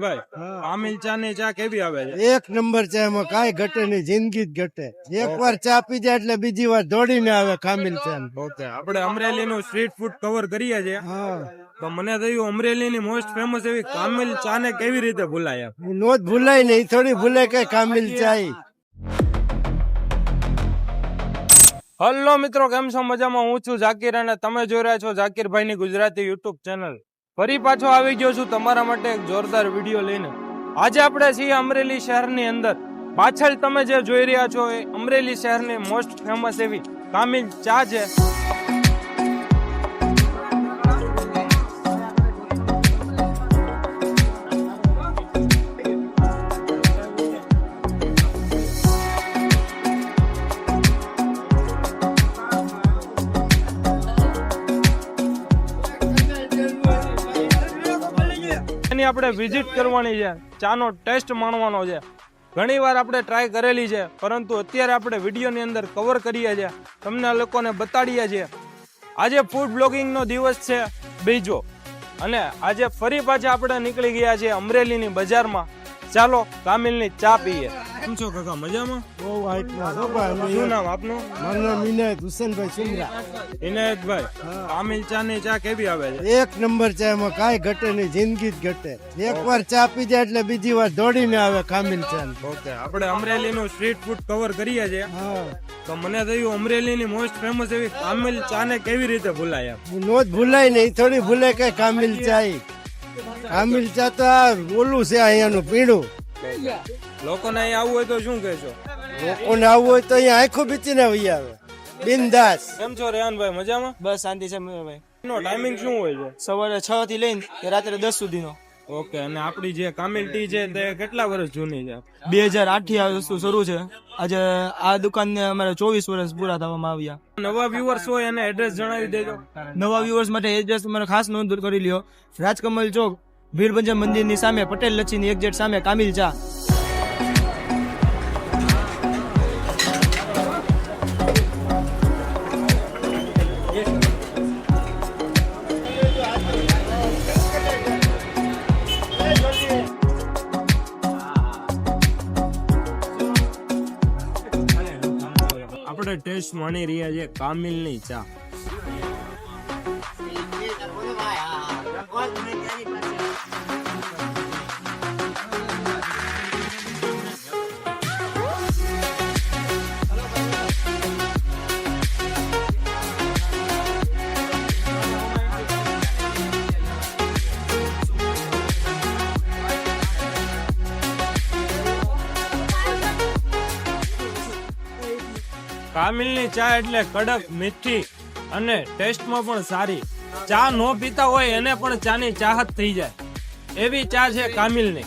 ભાઈ કામિલ ચા ની ચા કેવી આવે છે? એક નંબર ચા, એમાં કાંઈ ઘટે નહીં, જિંદગી જ ઘટે. એક વાર ચા પી જાય એટલે બીજી વાર દોડીને આવે કામિલ ચા. ઓકે, આપણે અમરેલી નું સ્ટ્રીટ ફૂડ કવર કરીએ છીએ, હા, તો મને થયું અમરેલી ની મોસ્ટ ફેમસ એવી કામિલ ચા ને કેવી રીતે ભૂલાય? નો જ ભૂલાય નહીં, થોડી ભૂલાય કે કામિલ ચા. હલો મિત્રો, કેમ છો? મજામાં? હું છું ઝાકીર અને તમે જોઈ રહ્યા છો ઝાકીરભાઈ ની ગુજરાતી યુટ્યુબ ચેનલ. ફરી પાછો આવી ગયો છું તમારા માટે એક જોરદાર વિડીયો લઈને. આજે આપણે છીએ અમરેલી શહેરની અંદર. પાછળ તમે જે જોઈ રહ્યા છો એ અમરેલી શહેરની મોસ્ટ ફેમસ એવી કામિલ ચા છે. એની આપણે વિઝિટ કરવાની છે, ચાનો ટેસ્ટ માણવાનો છે. ઘણી વાર આપણે ટ્રાય કરેલી છે, પરંતુ અત્યારે આપણે વિડીયોની અંદર કવર કરીએ છીએ, તમને લોકોને બતાડીએ છીએ. આજે ફૂડ બ્લોગિંગનો દિવસ છે બીજો, અને આજે ફરી પાછા આપણે નીકળી ગયા છીએ અમરેલીની બજારમાં. ચાલો કામિલની ચા પીએ. કેમ છો કાકા? મજામાં? બહુ હાઈટમાં છો ભાઈ. શું નામ આપનું? મારું નામ ઇનાયત હુસેનભાઈ સુમરા. ઇનાયતભાઈ, કામિલ ચા ની ચા કેવી આવે છે? એક નંબર ચા, એમાં કાંઈ ઘટે નહીં, જિંદગી જ ઘટે. એક વાર ચા પી જાય એટલે બીજી વાર દોડીને આવે કામિલ ચા. ઓકે, આપણે અમરેલી નું સ્ટ્રીટ ફૂડ કવર કરીએ છીએ, હા, તો મને થયું અમરેલી ની મોસ્ટ ફેમસ એવી કામિલ ચા ને કેવી રીતે ભૂલાય? નો જ ભૂલાય નહીં, થોડી ભૂલાય કે કામિલ ચા. કામિલ ચા તો આ ઓલું છે અહીંયાનું પીણું. લોકોને અહીં આવવું હોય તો શું કહેશો? લોકોને આવવું હોય તો અહીંયા આંખો બીચીને આવી આવે બિંદાસ. કેમ છો રેહાનભાઈ? મજામાં? બસ શાંતિ છે ભાઈ. એનો ટાઈમિંગ શું હોય છે? સવારે 6 થી લઈને રાત્રે 10 સુધીનો. ઓકે, અને આપણી જે કામિલ ટી છે તે કેટલા વર્ષ જૂની છે? 2008 થી આ વસ્તુ શરૂ છે. આજે આ દુકાનને અમારે 24 વર્ષ પૂરા થવામાં આવ્યા. નવા વ્યુઅર્સ હોય એને એડ્રેસ જણાવી દેજો. નવા વ્યુઅર્સ માટે એડ્રેસ તમારે ખાસ નોંધ કરી લ્યો. રાજકમલ ચોક, ભીડભંજન મંદિરની સામે, પટેલ લચ્છીની એક્ઝેક્ટ સામે કામિલ ચા. આપણે ટેસ્ટ માણી રહ્યા છે કામિલની ચા. કામિલની ચા એટલે કડક, મીઠી અને ટેસ્ટમાં પણ સારી. ચા નો પીતા હોય એને પણ ચાની ચાહત થઈ જાય એવી ચા છે કામિલની.